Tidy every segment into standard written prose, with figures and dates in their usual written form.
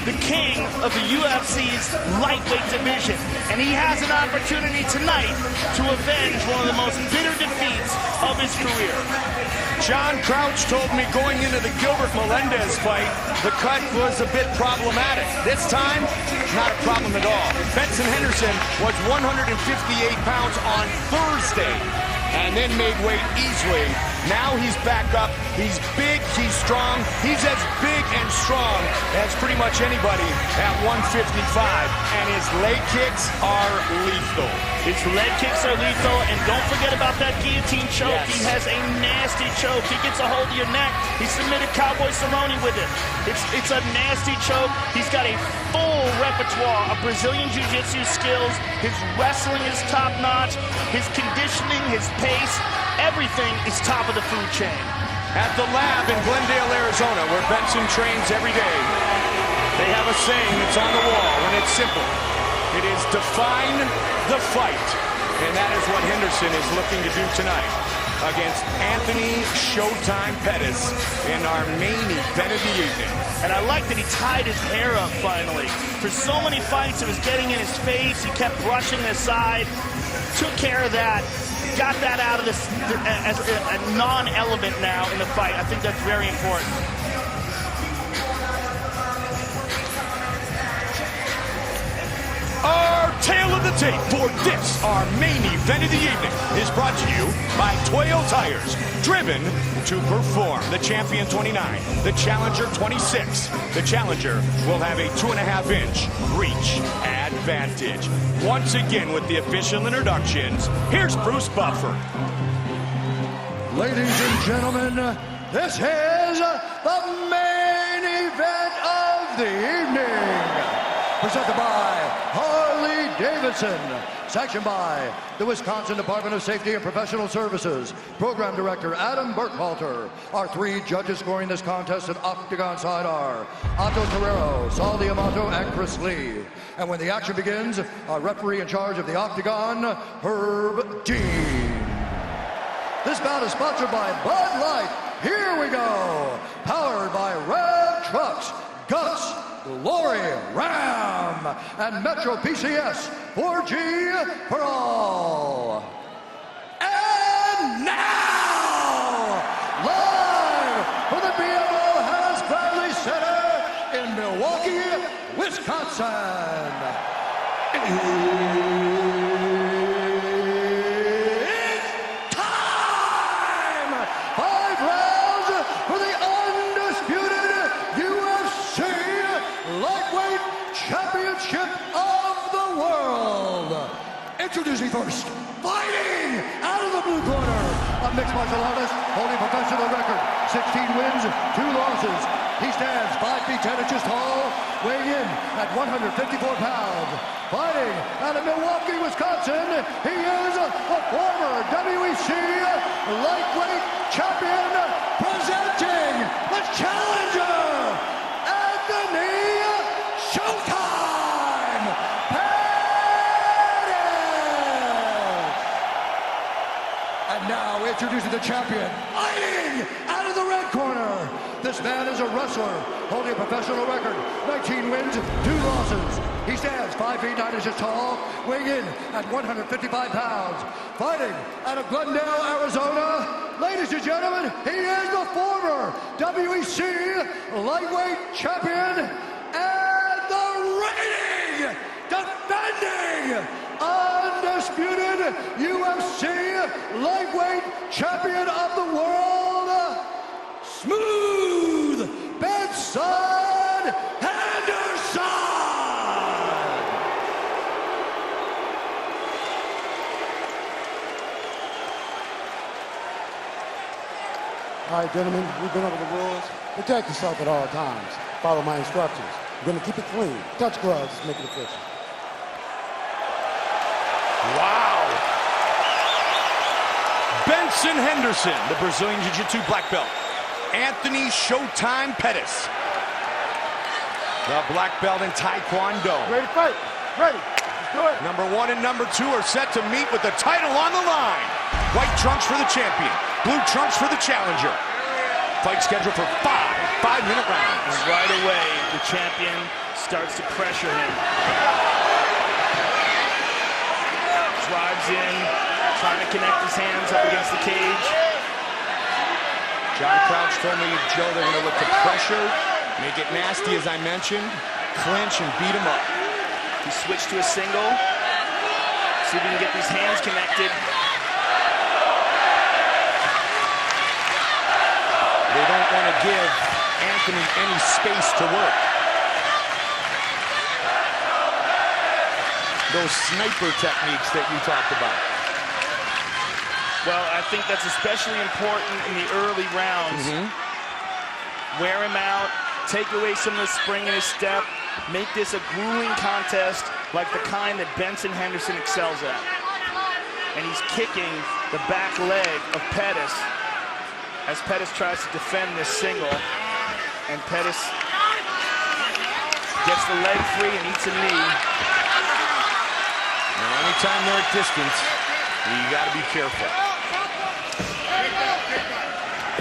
the king of the UFC's lightweight division. And he has an opportunity tonight to avenge one of the most bitter defeats of his career. John Crouch told me going into the Gilbert Melendez fight, the cut was a bit problematic. This time, not a problem at all. Benson Henderson was 158 pounds on Thursday and then made weight easily. Now he's back up. He's big, he's strong. He's as big and strong as pretty much anybody at 155. And his leg kicks are lethal. His leg kicks are lethal, and don't forget about that guillotine choke. Yes. He has a nasty choke. He gets a hold of your neck. He submitted Cowboy Cerrone with it. It's a nasty choke. He's got a full repertoire of Brazilian Jiu-Jitsu skills. His wrestling is top-notch. His conditioning, his pace, everything is top of the food chain. At the lab in Glendale, Arizona, where Benson trains every day, they have a saying that's on the wall, and it's simple. It is define the fight. And that is what Henderson is looking to do tonight against Anthony Showtime Pettis in our main event of the evening. And I like that he tied his hair up finally. For so many fights, it was getting in his face. He kept brushing it aside. Took care of that. Got that out of this as a non-element now in the fight. I think that's very important. Our tale of the tape for this, our main event of the evening, is brought to you by Toyo Tires. Driven to perform. The Champion 29, the Challenger 26. The Challenger will have a 2.5-inch reach advantage. Once again with the official introductions, here's Bruce Buffer. Ladies and gentlemen, this is the main event of the evening. Presented by Harley-Davidson. Sanctioned by the Wisconsin Department of Safety and Professional Services. Program Director Adam Burkhalter. Our 3 judges scoring this contest at Octagon side are Otto Torero, Saul Diamato, and Chris Lee. And when the action begins, our referee in charge of the Octagon, Herb Dean. This bout is sponsored by Bud Light. Here we go. Powered by Ram Trucks, Guts, Glory, Ram, and Metro PCS 4G for all. And now, live from the BMO Harris Bradley Center in Milwaukee, Wisconsin. It's time! 5 rounds for the undisputed UFC Lightweight Championship of the World. Introducing first, fighting out of the blue corner, a mixed martial artist holding professional record, 16 wins, 2 losses. He stands 5 feet 10 inches tall, weighing in at 154 pounds. Fighting out of Milwaukee, Wisconsin, he is a former WEC Lightweight Champion, presenting the challenger, Anthony Showtime Pettis! And now introducing the champion, fighting out of the red corner. This man is a wrestler, holding a professional record, 19 wins, 2 losses. He stands 5 feet 9 inches tall, weighing in at 155 pounds. Fighting out of Glendale, Arizona, ladies and gentlemen, he is the former WEC Lightweight Champion and the reigning, defending, undisputed UFC Lightweight Champion of the world, Smooth Benson Henderson! All right, gentlemen, we've been over the rules. Protect yourself at all times. Follow my instructions. We're going to keep it clean. Touch gloves, make it official. Wow. Benson Henderson, the Brazilian Jiu-Jitsu black belt. Anthony Showtime Pettis, the black belt in Taekwondo. Ready to fight? Ready. Let's do it. Number 1 and number 2 are set to meet with the title on the line. White trunks for the champion, blue trunks for the challenger. Fight scheduled for 5 5-minute rounds. Right away, the champion starts to pressure him. Drives in, trying to connect his hands up against the cage. John Crouch told me, Joe, they're going to look to pressure, make it nasty, as I mentioned, clinch and beat him up. He switched to a single. See if we can get these hands connected. They don't want to give Anthony any space to work. Those sniper techniques that you talked about. Well, I think that's especially important in the early rounds. Wear him out, take away some of the spring in his step, make this a grueling contest like the kind that Benson Henderson excels at. And he's kicking the back leg of Pettis as Pettis tries to defend this single. And Pettis gets the leg free and eats a knee. Now, anytime they're at distance, you got to be careful.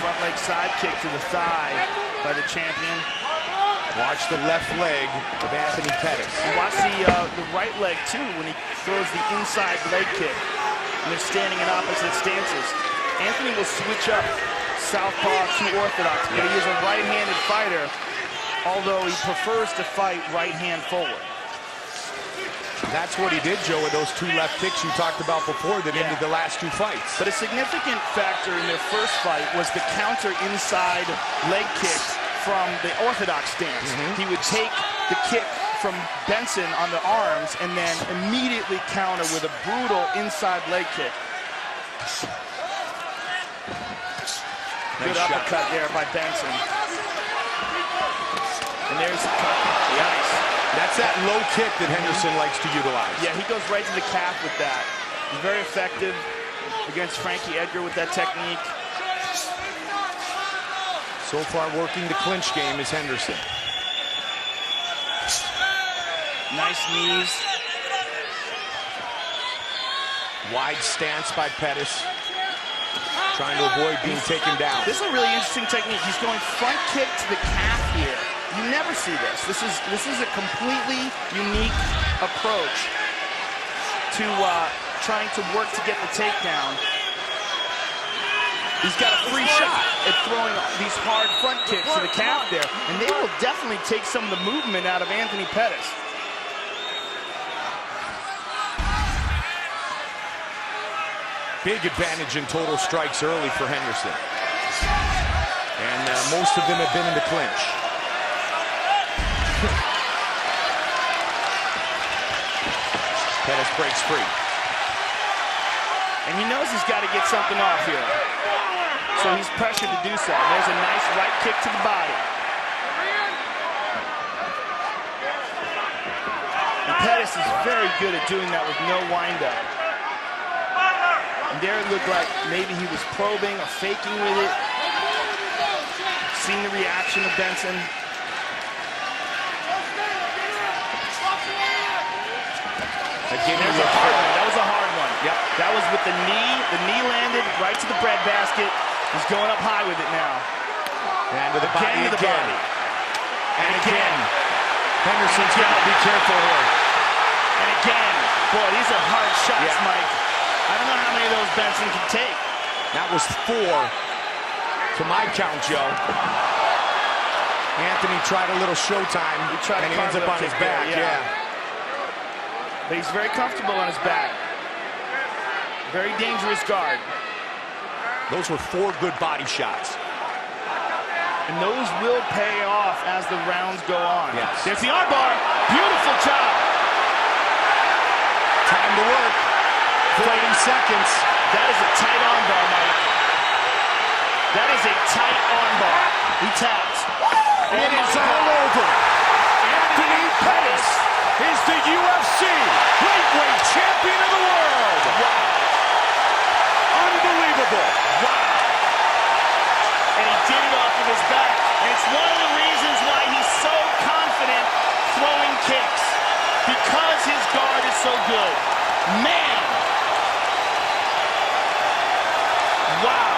Front leg side kick to the thigh by the champion. Watch the left leg of Anthony Pettis. And watch the right leg, too, when he throws the inside leg kick. And they're standing in opposite stances. Anthony will switch up southpaw to orthodox, but he is a right-handed fighter, although he prefers to fight right hand forward. That's what he did, Joe, with those two left kicks you talked about before that ended the last two fights. But a significant factor in their first fight was the counter inside leg kick from the orthodox stance. He would take the kick from Benson on the arms and then immediately counter with a brutal inside leg kick. Good uppercut there by Benson. And there's the cut. Nice. That's that low kick that Henderson likes to utilize. Yeah, he goes right to the calf with that. He's very effective against Frankie Edgar with that technique. So far working the clinch game is Henderson. Nice knees. Wide stance by Pettis. Trying to avoid being taken down. This is a really interesting technique. He's going front kick to the calf here. You never see this. This is a completely unique approach to trying to work to get the takedown. He's got a free shot at throwing these hard front kicks to the calf there, and they will definitely take some of the movement out of Anthony Pettis. Big advantage in total strikes early for Henderson. And most of them have been in the clinch. Pettis breaks free. And he knows he's got to get something off here. So he's pressured to do so. There's a nice right kick to the body. And Pettis is very good at doing that with no windup. And there it looked like maybe he was probing or faking with it. Seeing the reaction of Benson. Again, there's a hard one. That was a hard one. Yep. That was with the knee. The knee landed right to the breadbasket. He's going up high with it now. And to the body again. To the body. And again. Henderson's got to be careful here. And again. Boy, these are hard shots, Yeah. Mike. I don't know how many of those Benson can take. That was 4 to my count, Joe. Anthony tried a little showtime, and he ends up on his back. Yeah. But he's very comfortable on his back. Very dangerous guard. Those were 4 good body shots. And those will pay off as the rounds go on. Yes. There's the armbar. Beautiful job. Time to work. 30 seconds. That is a tight armbar, Mike. That is a tight armbar. He taps. It is all over. Anthony Pettis is the UFC lightweight champion of the world. Wow. Unbelievable. Wow. And he did it off of his back. And it's one of the reasons why he's so confident throwing kicks. Because his guard is so good. Man. Wow.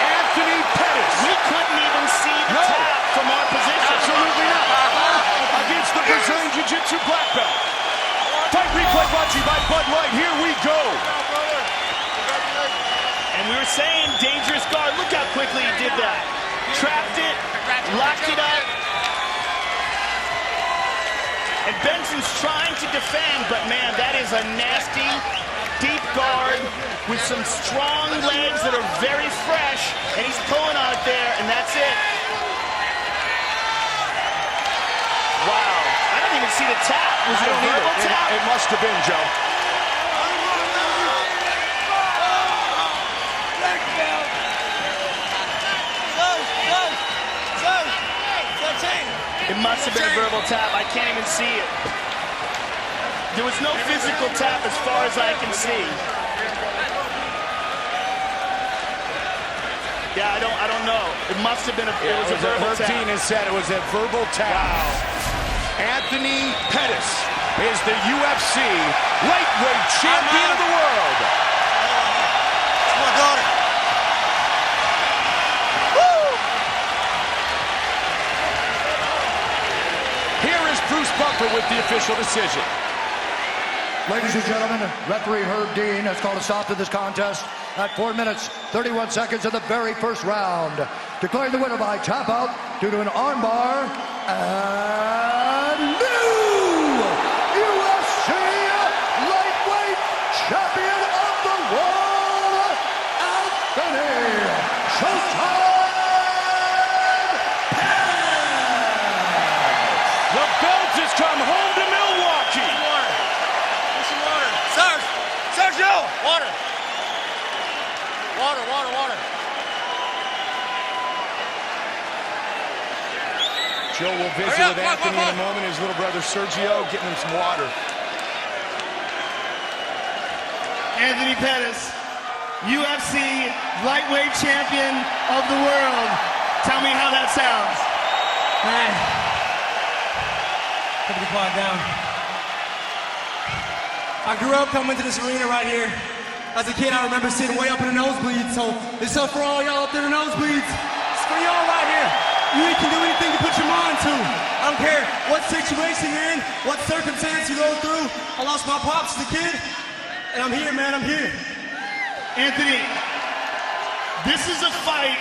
Anthony Pettis. We couldn't even see guard. Look how quickly he did that. Trapped it, locked it up. And Benson's trying to defend, but man, that is a nasty, deep guard with some strong legs that are very fresh, and he's pulling on it there, and that's it. Wow, I don't even see the tap. Was it a verbal tap? It must have been, Joe. It must have been a verbal tap. I can't even see it. There was no physical tap as far as I can see. Yeah, I don't know. It must have been a verbal tap. Herb has said it was a verbal tap. Wow. Anthony Pettis is the UFC lightweight champion of the world. It's my daughter. Bruce Butler with the official decision. Ladies and gentlemen, referee Herb Dean has called a stop to this contest at 4 minutes, 31 seconds of the very first round, declaring the winner by tap out due to an armbar and new UFC lightweight champion of the world, Anthony Showtime. Come home to Milwaukee. Water. Get some water. Sergio! Water. Water. Joe will visit with Anthony in a moment. His little brother Sergio getting him some water. Anthony Pettis, UFC lightweight champion of the world. Tell me how that sounds. Man. Put the quiet down. I grew up coming to this arena right here. As a kid, I remember sitting way up in the nosebleeds. So this is for all y'all up there in the nosebleeds. It's for y'all right here. You can do anything to put your mind to. I don't care what situation you're in, what circumstance you go through. I lost my pops as a kid, and I'm here, man. I'm here. Anthony, this is a fight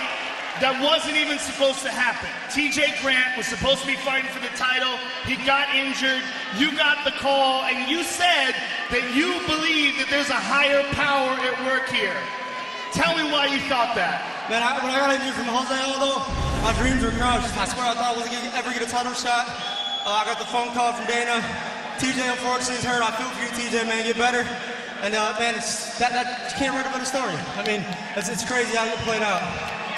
that wasn't even supposed to happen. TJ Grant was supposed to be fighting for the title. He got injured. You got the call, and you said that you believe that there's a higher power at work here. Tell me why you thought that. Man, when I got injured from Jose Aldo, my dreams were crushed. I swear I thought I wasn't going to ever get a title shot. I got the phone call from Dana. TJ, unfortunately, is hurt. I feel for you, TJ, man. Get better. And, man, you can't write a better story. I mean, it's crazy how it played out.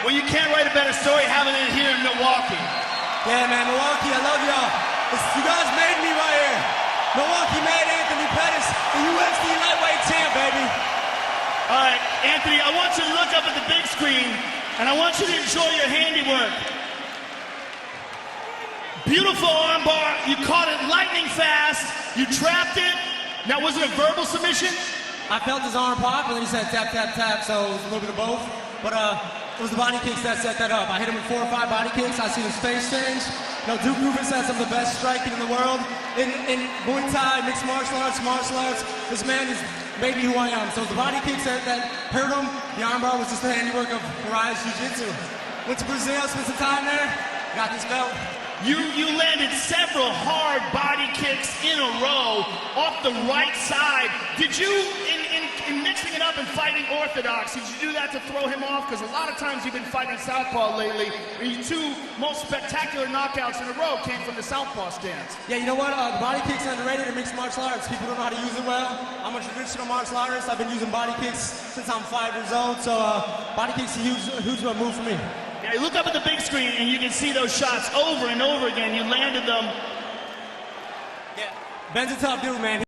Well, you can't write a better story having it here in Milwaukee. Yeah, man, Milwaukee, I love y'all. You guys made me right here. Milwaukee made Anthony Pettis the UFC lightweight champ, baby. All right, Anthony, I want you to look up at the big screen, and I want you to enjoy your handiwork. Beautiful armbar. You caught it lightning fast. You trapped it. Now, was it a verbal submission? I felt his arm pop, and then he said tap, tap, tap, so it was a little bit of both. But it was the body kicks that set that up. I hit him with 4 or 5 body kicks. I seen his face change. You know, Duke Rufus has some of the best striking in the world. In Muay Thai, mixed martial arts, this man is maybe who I am. So the body kicks that hurt him. The armbar was just the handiwork of Uriah's Jiu-Jitsu. Went to Brazil, spent some time there, got this belt. You landed several hard body kicks in a row off the right side. Did you, in mixing it up and fighting orthodox, did you do that to throw him off? Because a lot of times you've been fighting southpaw lately, and your 2 most spectacular knockouts in a row came from the southpaw stance. Yeah, you know what? The body kicks are underrated in mixed martial arts. People don't know how to use it well. I'm a traditional martial artist. I've been using body kicks since I'm 5 years old, so body kicks are a huge move for me. Yeah, you look up at the big screen and you can see those shots over and over again. You landed them. Yeah, Ben's a tough dude, man.